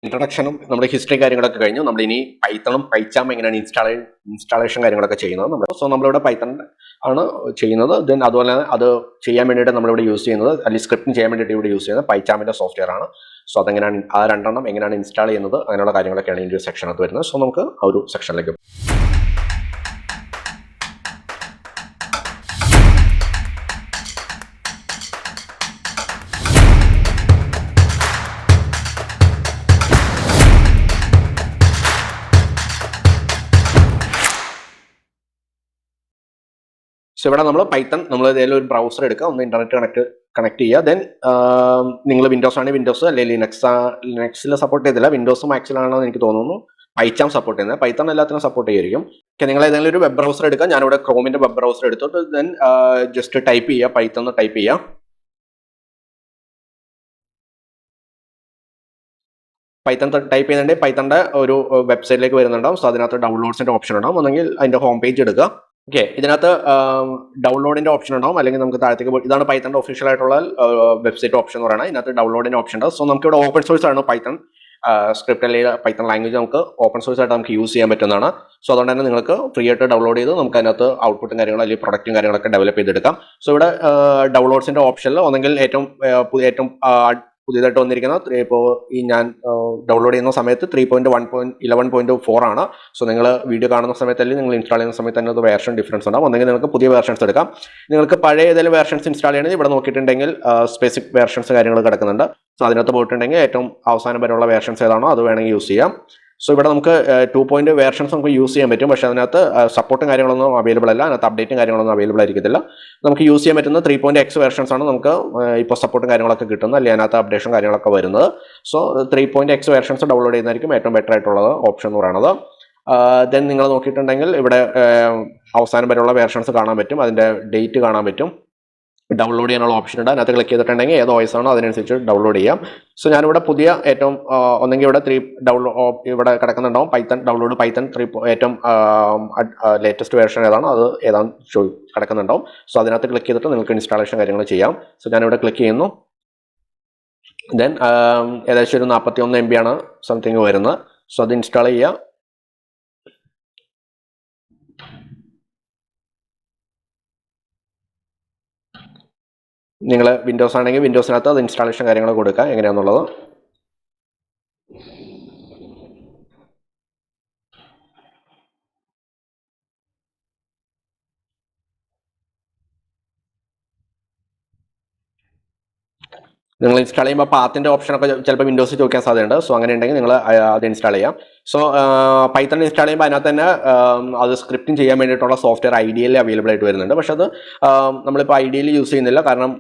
ഇൻട്രൊഡക്ഷനും നമ്മുടെ ഹിസ്റ്ററി കാര്യങ്ങളൊക്കെ കഴിഞ്ഞു. നമ്മൾ ഇനി പൈത്തണും പൈച്ചാം എങ്ങനെയാണ് ഇൻസ്റ്റാളേഷൻ കാര്യങ്ങളൊക്കെ ചെയ്യുന്നത് നമ്മളിവിടെ പൈത്തൺ ആണ് ചെയ്യുന്നത്. ദെൻ അതുപോലെ തന്നെ അത് ചെയ്യാൻ വേണ്ടിയിട്ട് നമ്മളിവിടെ യൂസ് ചെയ്യുന്നത്, അല്ലെങ്കിൽ സ്ക്രിപ്റ്റിംഗ് ചെയ്യാൻ വേണ്ടിയിട്ട് ഇവിടെ യൂസ് ചെയ്യുന്നത് പൈച്ചാമിൻ്റെ സോഫ്റ്റ്വെയർ ആണ്. സോ അതെങ്ങനെയാണ് ആ രണ്ടെണ്ണം എങ്ങനെയാണ് ഇൻസ്റ്റാൾ ചെയ്യുന്നത് അങ്ങനെയുള്ള കാര്യങ്ങളൊക്കെയാണ് ഈ ഒരു സെക്ഷനകത്ത് വരുന്നത്. സോ നമുക്ക് ആ ഒരു സെക്ഷനിലേക്ക് സോ ഇവിടെ നമ്മൾ പൈത്തൺ ഏതെങ്കിലും ഒരു ബ്രൗസർ എടുക്കുക, ഒന്ന് ഇന്റർനെറ്റ് കണക്ട് ചെയ്യുക. ദെൻ നിങ്ങൾ വിൻഡോസ് ആണെങ്കിൽ വിൻഡോസ്, അല്ലെങ്കിൽ ലിനക്സിൽ സപ്പോർട്ട് ചെയ്തില്ല, വിൻഡോസ് മാക്സിലാണെന്ന് എനിക്ക് തോന്നുന്നു പൈച്ചാം സപ്പോർട്ട് ചെയ്യുന്നത്. പൈത്തൺ എല്ലാത്തിനും സപ്പോർട്ട് ചെയ്യുമായിരിക്കും. നിങ്ങൾ ഏതെങ്കിലും ഒരു വെബ് ബ്രൗസർ എടുക്കുക. ഞാനിവിടെ ക്രോമിന്റെ വെബ് ബ്രൗസർ എടുത്തിട്ട് ദെൻ ജസ്റ്റ് ടൈപ്പ് ചെയ്യുക, പൈത്തൺ ടൈപ്പ് ചെയ്യുക. പൈത്തൺ ടൈപ്പ് ചെയ്യുന്നുണ്ടെങ്കിൽ പൈത്തണിന്റെ ഒരു വെബ്സൈറ്റിലേക്ക് വരുന്നുണ്ടാവും. സോ അതിനകത്ത് ഡൗൺലോഡ്സിന്റെ ഓപ്ഷൻ ഉണ്ടാവും, അല്ലെങ്കിൽ അതിന്റെ ഹോം പേജ് എടുക്കുക. ഓക്കെ, ഇതിനകത്ത് ഡൗൺലോഡിന്റെ ഓപ്ഷൻ ഉണ്ടാവും, അല്ലെങ്കിൽ നമുക്ക് താഴത്തേക്ക് പോയി, ഇതാണ് പൈത്തണിന്റെ ഒഫീഷ്യൽ ആയിട്ടുള്ള വെബ്സൈറ്റ് ഓപ്ഷൻ എന്ന് പറയുന്നത്. ഇതിനകത്ത് ഡൗൺലോഡിന്റെ ഓപ്ഷൻ ഉണ്ട്. സോ നമുക്ക് ഇവിടെ ഓപ്പൺ സോഴ്സ് ആണ് പൈത്തൺ സ്ക്രിപ്റ്റ്, അല്ലെങ്കിൽ പൈത്തൺ ലാംഗ്വേജ് നമുക്ക് ഓപ്പൺ സോഴ്സ് ആയിട്ട് നമുക്ക് യൂസ് ചെയ്യാൻ പറ്റുന്നതാണ്. സോ അതുകൊണ്ട് തന്നെ നിങ്ങൾക്ക് ഫ്രീ ആയിട്ട് ഡൗൺലോഡ് ചെയ്ത് നമുക്ക് അതിനകത്ത് ഔട്ട്പുട്ടും കാര്യങ്ങളും അല്ലെങ്കിൽ പ്രൊഡക്റ്റും കാര്യങ്ങളൊക്കെ ഡെവലപ്പ് ചെയ്തെടുക്കാം. സോ ഇവിടെ ഡൗൺലോഡ്സിന്റെ ഓപ്ഷനിൽ ഒന്നെങ്കിൽ ഏറ്റവും പുതിയതായിട്ട് വന്നിരിക്കുന്ന ഇപ്പോൾ ഈ ഞാൻ ഡൗൺലോഡ് ചെയ്യുന്ന സമയത്ത് 3.1.11.4 ആണ്. സോ നിങ്ങൾ വീഡിയോ കാണുന്ന സമയത്ത് അല്ലെങ്കിൽ നിങ്ങൾ ഇൻസ്റ്റാൾ ചെയ്യുന്ന സമയത്ത് തന്നെ അത് വേർഷൻ ഡിഫറൻസ് ഉണ്ടാവും. ഒന്നെങ്കിൽ നിങ്ങൾക്ക് പുതിയ വേർഷൻസ് എടുക്കാം. നിങ്ങൾക്ക് പഴയ ഏതെങ്കിലും വേർഷൻസ് ഇൻസ്റ്റാൾ ചെയ്യണമെങ്കിൽ ഇവിടെ നോക്കിയിട്ടുണ്ടെങ്കിൽ സ്പെസിഫിക് വേർഷൻസ് കാര്യങ്ങൾ കിടക്കുന്നുണ്ട്. സോ അതിനകത്ത് പോയിട്ടുണ്ടെങ്കിൽ ഏറ്റവും അവസാനം വരെയുള്ള വേർഷൻസ് ഏതാണോ അത് വേണമെങ്കിൽ യൂസ് ചെയ്യാം. സോ ഇവിടെ നമുക്ക് 2 വേർഷൻസ് നമുക്ക് യൂസ് ചെയ്യാൻ പറ്റും. പക്ഷേ അതിനകത്ത് സപ്പോർട്ടും കാര്യങ്ങളൊന്നും അവൈലബിൾ അല്ല, അതിനകത്ത് അപ്ഡേറ്റും കാര്യങ്ങളൊന്നും അവൈലബിൾ ആയിരിക്കത്തില്ല. നമുക്ക് യൂസ് ചെയ്യാൻ പറ്റുന്ന 3.x വേർഷൻസ് ആണ് നമുക്ക് ഇപ്പോൾ സപ്പോർട്ടും കാര്യങ്ങളൊക്കെ കിട്ടുന്നത്, അല്ലെങ്കിൽ അതിനകത്ത് അപ്ഡേഷൻ കാര്യങ്ങളൊക്കെ വരുന്നത്. സോ 3.x വേർഷൻസ് ഡൗൺലോഡ് ചെയ്യുന്നതായിരിക്കും ഏറ്റവും ബെറ്റർ ആയിട്ടുള്ളത് ഓപ്ഷൻ എന്ന് പറയുന്നത്. ദെൻ നിങ്ങൾ നോക്കിയിട്ടുണ്ടെങ്കിൽ ഇവിടെ അവസാനം വരെയുള്ള വേർഷൻസ് കാണാൻ പറ്റും, അതിൻ്റെ ഡേറ്റ് കാണാൻ പറ്റും, ഡൗൺലോഡ് ചെയ്യാനുള്ള ഓപ്ഷൻ ഉണ്ട്. അതിനകത്ത് ക്ലിക്ക് ചെയ്തിട്ടുണ്ടെങ്കിൽ ഏത് വോയിസ് ആണോ അതിനനുസരിച്ച് ഡൗൺലോഡ് ചെയ്യാം. സോ ഞാനിവിടെ പുതിയ ഏറ്റവും ഒന്നെങ്കിൽ ഇവിടെ ഇവിടെ കിടക്കുന്നുണ്ടാവും പൈത്തൺ 3 ഏറ്റവും ലേറ്റസ്റ്റ് വേർഷൻ ഏതാണോ അത് കിടക്കുന്നുണ്ടാവും. സോ അതിനകത്ത് ക്ലിക്ക് ചെയ്തിട്ട് നിങ്ങൾക്ക് ഇൻസ്റ്റാളേഷൻ കാര്യങ്ങൾ ചെയ്യാം. സോ ഞാനിവിടെ ക്ലിക്ക് ചെയ്യുന്നു. ദെൻ ഏകദേശം ഒരു 41 MB ആണ് സംതിങ് വരുന്നത്. സോ അത് ഇൻസ്റ്റാൾ ചെയ്യുക. നിങ്ങൾ വിൻഡോസ് ആണെങ്കിൽ വിൻഡോസിനകത്ത് അത് ഇൻസ്റ്റാളേഷൻ കാര്യങ്ങൾ കൊടുക്കുക എങ്ങനെയാണെന്നുള്ളത്. നിങ്ങൾ ഇൻസ്റ്റാൾ ചെയ്യുമ്പോൾ പാത്തിൻ്റെ ഓപ്ഷനൊക്കെ ചിലപ്പോൾ വിൻഡോസിൽ ചോദിക്കാൻ സാധ്യതയുണ്ട്. സോ അങ്ങനെ ഉണ്ടെങ്കിൽ നിങ്ങൾ അത് ഇൻസ്റ്റാൾ ചെയ്യാം. സോ പൈത്തൺ ഇൻസ്റ്റാൾ ചെയ്യുമ്പോൾ അതിനകത്ത് തന്നെ അത് സ്ക്രിപ്റ്റിംഗ് ചെയ്യാൻ വേണ്ടിയിട്ടുള്ള സോഫ്റ്റ്വെയർ IDE അവൈലബിൾ ആയിട്ട് വരുന്നുണ്ട്. പക്ഷെ അത് നമ്മളിപ്പോൾ IDE യൂസ് ചെയ്യുന്നില്ല, കാരണം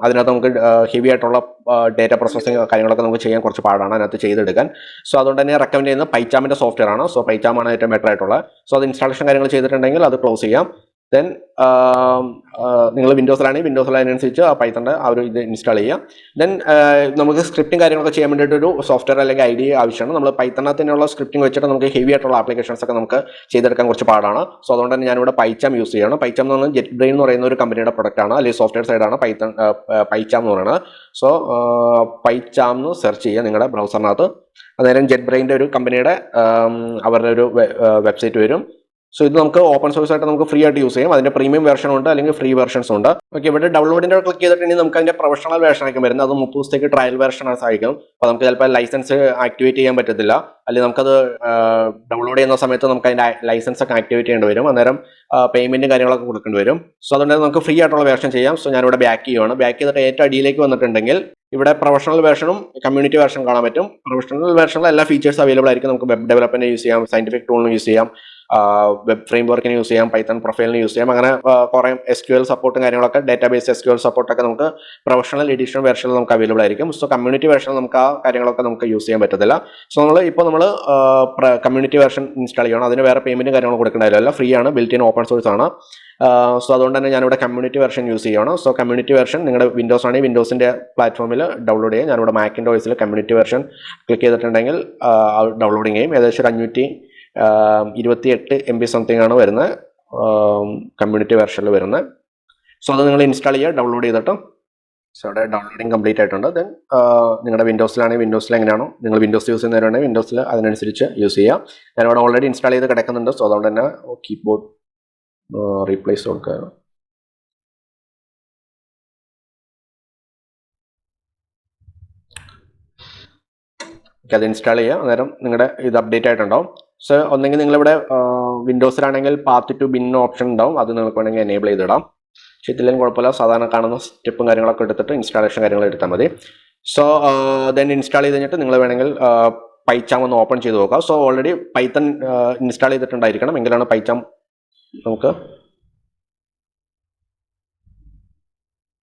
അതിനകത്ത് നമുക്ക് ഹെവി ആയിട്ടുള്ള ഡേറ്റ പ്രോസസ്സിങ് കാര്യങ്ങളൊക്കെ നമുക്ക് ചെയ്യാൻ കുറച്ച് പാടാണ് അതിനകത്ത് ചെയ്തെടുക്കാൻ. സോ അതുകൊണ്ട് തന്നെ റെക്കമെൻഡ് ചെയ്യുന്നത് പൈച്ചാമിൻ്റെ സോഫ്റ്റ്വെയർ ആണ്. സോ പൈച്ചാമാണ് ഏറ്റവും ബെറ്റർ ആയിട്ടുള്ളത്. സോ അത് ഇൻസ്റ്റാളേഷൻ കാര്യങ്ങൾ ചെയ്തിട്ടുണ്ടെങ്കിൽ അത് ക്ലോസ് ചെയ്യാം. ദെൻ നിങ്ങൾ വിൻഡോസിലാണെങ്കിൽ വിൻഡോസിലനുസരിച്ച് ആ പൈത്തണിൻ്റെ ആ ഒരു ഇത് ഇൻസ്റ്റാൾ ചെയ്യാം. ദെൻ നമുക്ക് സ്ക്രിപ്റ്റിംഗ് കാര്യങ്ങളൊക്കെ ചെയ്യാൻ വേണ്ടിയിട്ടൊരു സോഫ്റ്റ്വെയർ അല്ലെങ്കിൽ IDE ആവശ്യമാണ്. നമ്മൾ പൈത്തണിനകത്ത് തന്നെയുള്ള സ്ക്രിപ്റ്റിംഗ് വെച്ചിട്ട് നമുക്ക് ഹെവി ആയിട്ടുള്ള ആപ്ലിക്കേഷൻസ് ഒക്കെ നമുക്ക് ചെയ്തെടുക്കാൻ കുറച്ച് പാടാണ്. സോ അതുകൊണ്ട് തന്നെ ഞാനിവിടെ പൈച്ചാം യൂസ് ചെയ്യണം. പൈച്ചാം എന്ന് പറഞ്ഞാൽ ജെറ്റ് ബ്രെയിൻ എന്ന് പറയുന്ന ഒരു കമ്പനിയുടെ പ്രൊഡക്റ്റ് ആണ്, അല്ലെങ്കിൽ സോഫ്റ്റ്വെയർ സൈഡാണ് പൈച്ചാം എന്ന് പറയുന്നത്. സോ പൈച്ചാം എന്ന് സെർച്ച് ചെയ്യുക നിങ്ങളുടെ ബ്രൗസറിനകത്ത്. അന്നേരം ജെറ്റ് ബ്രെയിൻ്റെ ഒരു കമ്പനിയുടെ അവരുടെ ഒരു വെബ്സൈറ്റ് വരും. സോ ഇത് നമുക്ക് ഓപ്പൺ സോഴ്സ് ആയിട്ട് നമുക്ക് ഫ്രീ ആയിട്ട് യൂസ് ചെയ്യാം. അതിന്റെ പ്രീമിയം വേർഷൻ ഉണ്ട്, അല്ലെങ്കിൽ ഫ്രീ വേർഷൻസ് ഉണ്ട്. ഓക്കെ, ഇവിടെ ഡൗൺലോഡിന്റെ ക്ലിക്ക് ചെയ്തിട്ടുണ്ടെങ്കിൽ നമുക്ക് അതിന്റെ പ്രൊഫഷണൽ വേർഷൻ ആയിരിക്കും വരുന്നത്. അത് 30 ദിവസത്തേക്ക് ട്രയൽ വേർഷൻ ആയിരിക്കും. അപ്പോൾ നമുക്ക് ചിലപ്പോൾ ലൈസൻസ് ആക്ടിവേറ്റ് ചെയ്യാൻ പറ്റത്തില്ല, അല്ലെങ്കിൽ നമുക്കത് ഡൗൺലോഡ് ചെയ്യുന്ന സമയത്ത് നമുക്ക് അതിന്റെ ലൈസൻസ് ഒക്കെ ആക്ടിവേറ്റ് ചെയ്യേണ്ടി വരും. അന്നേരം പേയ്മെന്റും കാര്യങ്ങളൊക്കെ കൊടുക്കേണ്ടി വരും. സോ അതുകൊണ്ട് നമുക്ക് ഫ്രീ ആയിട്ടുള്ള വേർഷൻ ചെയ്യാം. സോ ഞാനിവിടെ ബാക്ക് ചെയ്യുവാണ്. ബാക്ക് ചെയ്തിട്ട് ഏറ്റവും അടിയിലേക്ക് വന്നിട്ടുണ്ടെങ്കിൽ ഇവിടെ പ്രൊഫഷണൽ വേർഷനും കമ്മ്യൂണിറ്റി വേർഷൻ കാണാൻ പറ്റും. പ്രൊഫഷണൽ വേർഷനിൽ എല്ലാ ഫീച്ചേഴ്സ് അവൈലബിൾ ആയിരിക്കും. നമുക്ക് വെബ് ഡെവലപ്മെന്റ് യൂസ് ചെയ്യാം, സയന്റിഫിക് ടൂളിന് യൂസ് ചെയ്യാം, വെബ് ഫ്രെയിം വർക്കിന് യൂസ് ചെയ്യാം, പൈത്തൺ പ്രൊഫൈലിന് യൂസ് ചെയ്യാം. അങ്ങനെ കുറേ SQL സപ്പോർട്ടും കാര്യങ്ങളൊക്കെ, ഡേറ്റാബേസ് SQL സപ്പോർട്ടൊക്കെ നമുക്ക് പ്രൊഫഷണൽ എഡിഷൻ വേർഷനിൽ നമുക്ക് അവൈലബിൾ ആയിരിക്കും. സോ കമ്മ്യൂണിറ്റി വേർഷനിൽ നമുക്ക് ആ കാര്യങ്ങളൊക്കെ നമുക്ക് യൂസ് ചെയ്യാൻ പറ്റത്തില്ല. സോ നമ്മൾ കമ്മ്യൂണിറ്റി വേർഷൻ ഇൻസ്റ്റാൾ ചെയ്യണം. അതിന് വേറെ പേയ്മെന്റും കാര്യങ്ങളും കൊടുക്കേണ്ടതില്ല, ഫ്രീ ആണ്, ബിൽറ്റ് ഇൻ ഓപ്പൺ സോഴ്സ് ആണ്. സോ അതുകൊണ്ട് തന്നെ ഞാനിവിടെ കമ്മ്യൂണിറ്റി വെർഷൻ യൂസ് ചെയ്യണം. സോ കമ്മ്യൂണിറ്റി വെർഷൻ നിങ്ങളുടെ വിൻഡോസ് ആണെങ്കിൽ വിൻഡോസിൻ്റെ പ്ലാറ്റ്ഫോമിൽ ഡൗൺലോഡ് ചെയ്യാം. ഞാനിവിടെ മാക്കിൻ്റെ ഓയിസിൽ കമ്മ്യൂണിറ്റി വെർഷൻ ക്ലിക്ക് ചെയ്തിട്ടുണ്ടെങ്കിൽ ഡൗൺലോഡിങ് ചെയ്യും. ഏകദേശം 528 MB സംതിങ് ആണ് വരുന്നത് കമ്മ്യൂണിറ്റി വെർഷനിൽ വരുന്നത്. സോ അത് നിങ്ങൾ ഇൻസ്റ്റാൾ ചെയ്യുക ഡൗൺലോഡ് ചെയ്തിട്ട്. സോ അവിടെ ഡൗൺലോഡിങ് കംപ്ലീറ്റ് ആയിട്ടുണ്ട്. ദെൻ നിങ്ങളുടെ വിൻഡോസിലാണെങ്കിൽ വിൻഡോസിൽ എങ്ങനെയാണോ നിങ്ങൾ വിൻഡോസ് യൂസ് ചെയ്യുന്നവരുണ്ടെങ്കിൽ വിൻഡോസിൽ അതിനനുസരിച്ച് യൂസ് ചെയ്യാം. ഞാനിവിടെ ഓൾറെഡി ഇൻസ്റ്റാൾ ചെയ്ത് കിടക്കുന്നുണ്ട്. സോ അതുകൊണ്ട് തന്നെ കീബോർഡ് റീപ്ലേസ് കൊടുക്കുക. അത് ഇൻസ്റ്റാൾ ചെയ്യുക. അന്നേരം നിങ്ങളുടെ ഇത് അപ്ഡേറ്റ് ആയിട്ടുണ്ടാവും. സോ ഒന്നെങ്കിൽ നിങ്ങളിവിടെ വിൻഡോസിലാണെങ്കിൽ പാത്ത് ടു ബിൻ ഓപ്ഷൻ ഉണ്ടാവും, അത് നിങ്ങൾക്ക് വേണമെങ്കിൽ എനേബിൾ ചെയ്തിടാം. പക്ഷേ ഇതിലും കുഴപ്പമില്ല, സാധാരണ കാണുന്ന സ്റ്റെപ്പും കാര്യങ്ങളൊക്കെ എടുത്തിട്ട് ഇൻസ്റ്റാളേഷൻ കാര്യങ്ങൾ എടുത്താൽ മതി. സോ ദെൻ ഇൻസ്റ്റാൾ ചെയ്ത് കഴിഞ്ഞിട്ട് നിങ്ങൾ വേണമെങ്കിൽ PyCharm ഒന്ന് ഓപ്പൺ ചെയ്ത് നോക്കാം. സോ ഓൾറെഡി പൈത്തൺ ഇൻസ്റ്റാൾ ചെയ്തിട്ടുണ്ടായിരിക്കണം, എങ്കിലാണ് PyCharm നമുക്ക്